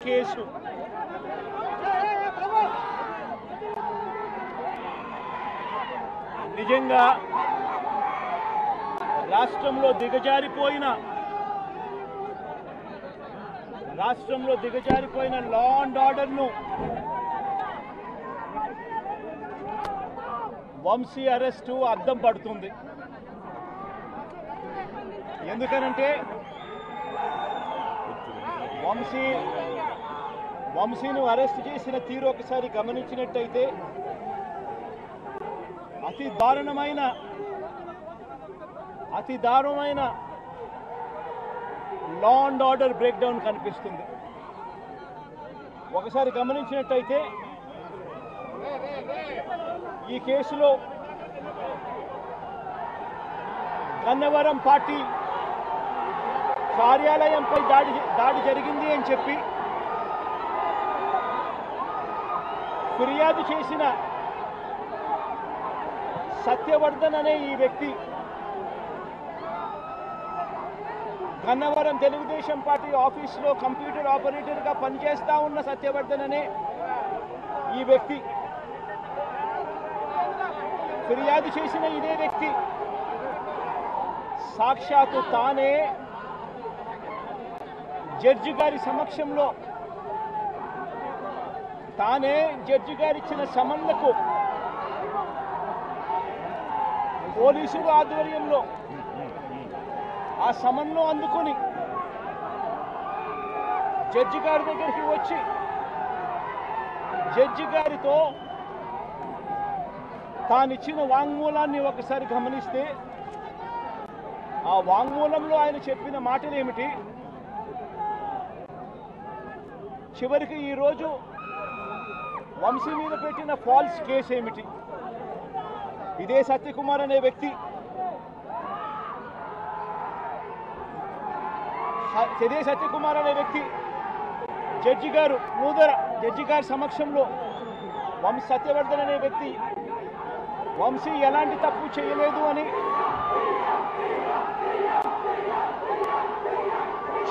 Case నిజంగా రాష్ట్రంలో దిగజారిపోయిన law and ఆర్డర్ను వంశీ అరెస్టు అద్దం పడుతుంది. ఎందుకనంటే వంశీను అరెస్ట్ చేసిన తీరు ఒకసారి గమనించినట్టయితే అతి దారుణమైన law and order break down కనిపిస్తుంది. ఒకసారి గమనించినట్టయితే ఈ కేసులో గన్నవరం పార్టీ కార్యాలయంపై దాడి జరిగింది అని చెప్పి ఫిర్యాదు చేసిన సత్యవర్ధన్ అనే ఈ వ్యక్తి, గన్నవరం తెలుగుదేశం పార్టీ ఆఫీసులో కంప్యూటర్ ఆపరేటర్గా పనిచేస్తా ఉన్న సత్యవర్ధన్ అనే ఈ వ్యక్తి, ఫిర్యాదు చేసిన ఇదే వ్యక్తి సాక్షాత్తు తానే జడ్జి గారి సమక్షంలో జడ్జి గారిచ్చిన సమన్లకు పోలీసుల ఆధ్వర్యంలో ఆ సమన్ను అందుకొని జడ్జి గారి దగ్గరికి వచ్చి జడ్జి గారితో తానిచ్చిన వాంగ్మూలాన్ని ఒకసారి గమనిస్తే ఆ వాంగ్మూలంలో ఆయన చెప్పిన మాటలు ఏమిటి, చివరికి ఈరోజు వంశీ మీద పెట్టిన ఫాల్స్ కేసు ఏమిటి, ఇదే సత్యకుమార్ అనే వ్యక్తి జడ్జి గారు జడ్జి గారి సమక్షంలో సత్యవర్ధన్ అనే వ్యక్తి వంశీ ఎలాంటి తప్పు చేయలేదు అని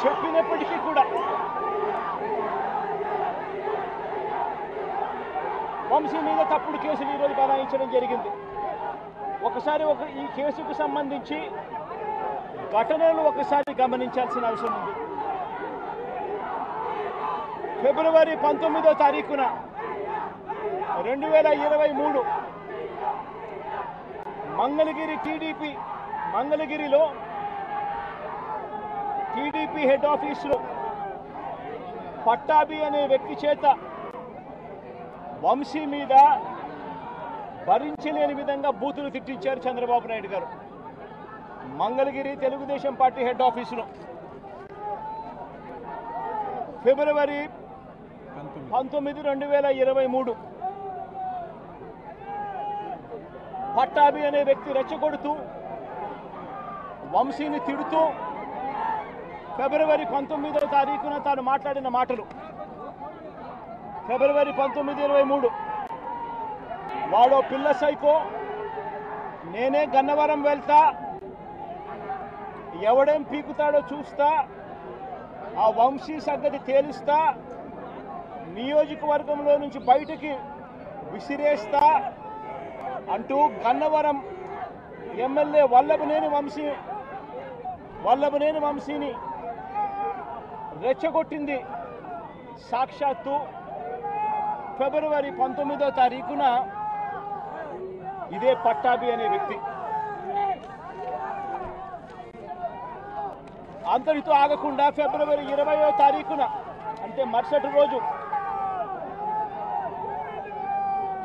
చెప్పినప్పటికీ కూడా వంశీ మీద తప్పుడు కేసులు ఈరోజు బనాయించడం జరిగింది. ఒకసారి ఈ కేసుకు సంబంధించి ఘటనలు ఒకసారి గమనించాల్సిన అవసరం ఉంది. ఫిబ్రవరి 19వ తారీఖున 2023 మంగళగిరిలో టీడీపీ హెడ్ ఆఫీసులో పట్టాభి అనే వ్యక్తి చేత వంశీ మీద భరించలేని విధంగా బూతులు తిట్టించారు చంద్రబాబు నాయుడు గారు. మంగళగిరి తెలుగుదేశం పార్టీ హెడ్ ఆఫీసులో ఫిబ్రవరి 19, 2023 పట్టాభి అనే వ్యక్తి రెచ్చగొడుతూ వంశీని తిడుతూ ఫిబ్రవరి 19వ తారీఖున తాను మాట్లాడిన మాటలు, ఫిబ్రవరి 19, 23 వాడో పిల్ల సైకో, నేనే గన్నవరం వెళ్తా, ఎవడేం పీకుతాడో చూస్తా, ఆ వంశీ సంగతి తేలుస్తా, నియోజకవర్గంలో నుంచి బయటికి విసిరేస్తా అంటూ గన్నవరం ఎమ్మెల్యే వల్లభనేని వంశీని రెచ్చగొట్టింది సాక్షాత్తు ఫిబ్రవరి 19వ తారీఖున ఇదే పట్టాభి అనే వ్యక్తి. అంతటితో ఆగకుండా ఫిబ్రవరి 20వ తారీఖున అంటే మరుసటి రోజు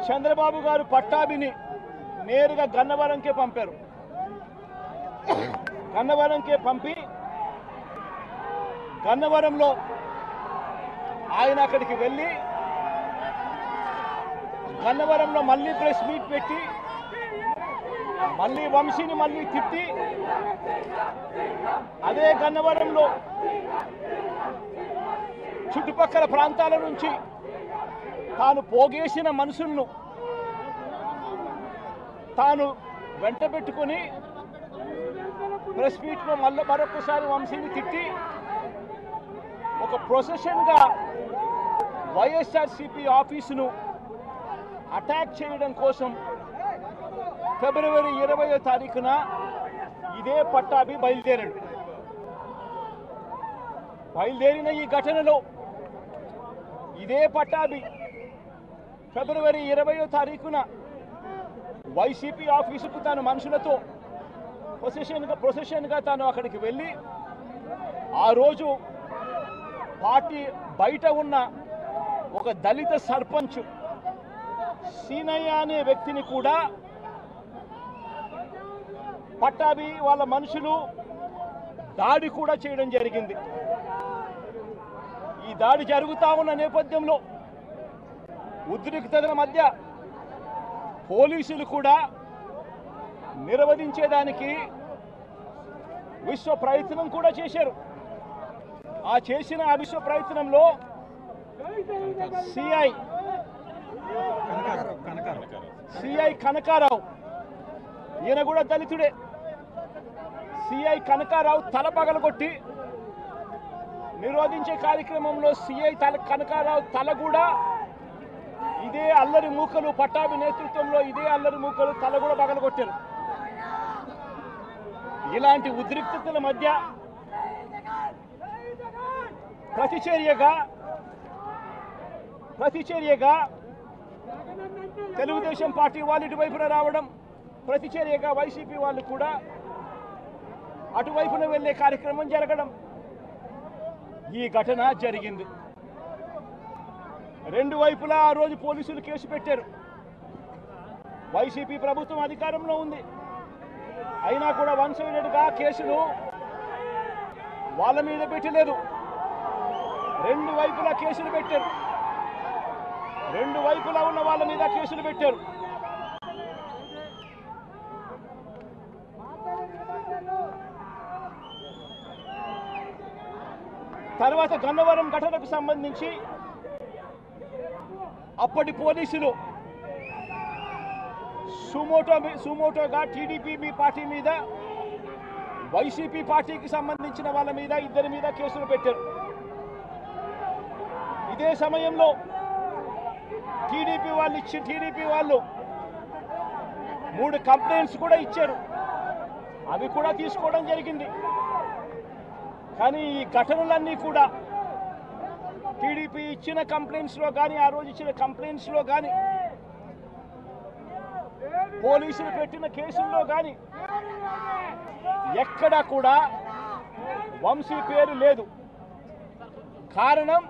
చంద్రబాబు గారు పట్టాభిని నేరుగా గన్నవరంకే పంపారు. గన్నవరంకే పంపి గన్నవరంలో ఆయన అక్కడికి వెళ్ళి గన్నవరంలో మళ్ళీ ప్రెస్ మీట్ పెట్టి మళ్ళీ వంశీని మళ్ళీ తిట్టి అదే గన్నవరంలో చుట్టుపక్కల ప్రాంతాల నుంచి తాను పోగేసిన మనుషులను తాను వెంట పెట్టుకొని ప్రెస్ మీట్లో మరొకసారి వంశీని తిట్టి ఒక ప్రొసెషన్గా వైఎస్ఆర్సీపీ ఆఫీసును అటాక్ చేయడం కోసం ఫిబ్రవరి 20వ తారీఖున ఇదే పట్టాభి బయలుదేరిన ఈ ఘటనలో ఇదే పట్టాభి ఫిబ్రవరి 20వ తారీఖున వైసీపీ ఆఫీసుకు తన మనుషులతో ప్రొసెషన్గా తాను అక్కడికి వెళ్ళి ఆ రోజు పార్టీ బయట ఉన్న ఒక దళిత సర్పంచ్ సీనయ్య అనే వ్యక్తిని కూడా పట్టాభి వాళ్ళ మనుషులు దాడి కూడా చేయడం జరిగింది. ఈ దాడి జరుగుతా ఉన్న నేపథ్యంలో ఉద్రిక్తతల మధ్య పోలీసులు కూడా నిర్వహించేదానికి విశ్వ ప్రయత్నం కూడా చేశారు. ఆ విశ్వ ప్రయత్నంలో సిఐ కనకారావు, ఈయన కూడా దళితుడే, సిఐ కనకారావు తల పగలగొట్టి నిరోధించే కార్యక్రమంలో సిఐ కనకారావు తల కూడా ఇదే అల్లరి మూకలు పట్టాభి నేతృత్వంలో ఇదే అల్లరి మూకలు తల కూడా పగలగొట్టారు. ఇలాంటి ఉద్రిక్తతల మధ్య ప్రతిచర్యగా తెలుగుదేశం పార్టీ వాళ్ళు ఇటువైపున రావడం, ప్రతిచర్యగా వైసీపీ వాళ్ళు కూడా అటువైపున వెళ్లే కార్యక్రమం జరగడం, ఈ ఘటన జరిగింది. రెండు వైపులా ఆ రోజు పోలీసులు కేసు పెట్టారు. వైసీపీ ప్రభుత్వం అధికారంలో ఉంది, అయినా కూడా వన్ సైడెడ్గా కేసులు వాళ్ళ మీద పెట్టలేదు. రెండు వైపులా కేసులు పెట్టారు, రెండు వైపులా ఉన్న వాళ్ళ మీద కేసులు పెట్టారు. తర్వాత గన్నవరం ఘటనకు సంబంధించి అప్పటి పోలీసులు సుమోటోగా టీడీపీ పార్టీ మీద, వైసీపీ పార్టీకి సంబంధించిన వాళ్ళ మీద, ఇద్దరి మీద కేసులు పెట్టారు. ఇదే సమయంలో టీడీపీ వాళ్ళు 3 కంప్లైంట్స్ కూడా ఇచ్చారు, అవి కూడా తీసుకోవడం జరిగింది. కానీ ఈ ఘటనలన్నీ కూడా టీడీపీ ఇచ్చిన కంప్లైంట్స్లో కానీ, ఆ రోజు ఇచ్చిన కంప్లైంట్స్లో కానీ, పోలీసులు పెట్టిన కేసుల్లో కానీ ఎక్కడా కూడా వంశీ పేరు లేదు. కారణం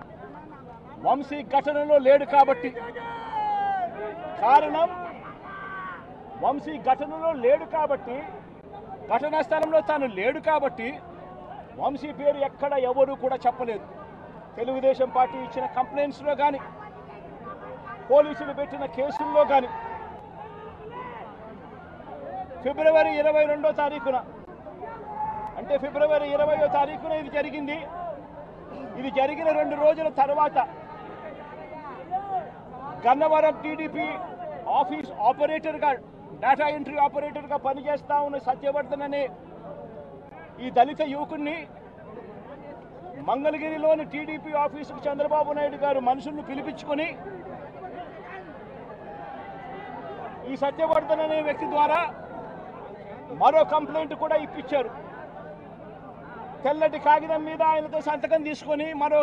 వంశీ ఘటనలో లేడు కాబట్టి, ఘటనా స్థలంలో తాను లేడు కాబట్టి వంశీ పేరు ఎక్కడ ఎవరు కూడా చెప్పలేదు. తెలుగుదేశం పార్టీ ఇచ్చిన కంప్లైంట్స్లో కానీ, పోలీసులు పెట్టిన కేసుల్లో కానీ ఫిబ్రవరి 22వ తారీఖున, అంటే ఫిబ్రవరి 20వ తారీఖున ఇది జరిగింది. ఇది జరిగిన 2 రోజుల తర్వాత గన్నవరం టీడీపీ ఆఫీస్ ఆపరేటర్గా, డేటా ఎంట్రీ ఆపరేటర్గా పనిచేస్తా ఉన్న సత్యవర్ధన్ అనే ఈ దళిత యువకుడిని మంగళగిరిలోని టీడీపీ ఆఫీసుకు చంద్రబాబు నాయుడు గారు మనుషులను పిలిపించుకొని ఈ సత్యవర్ధన్ అనే వ్యక్తి ద్వారా మరో కంప్లైంట్ కూడా ఇప్పించారు. తెల్లటి కాగితం మీద ఆయనతో సంతకం తీసుకొని మరో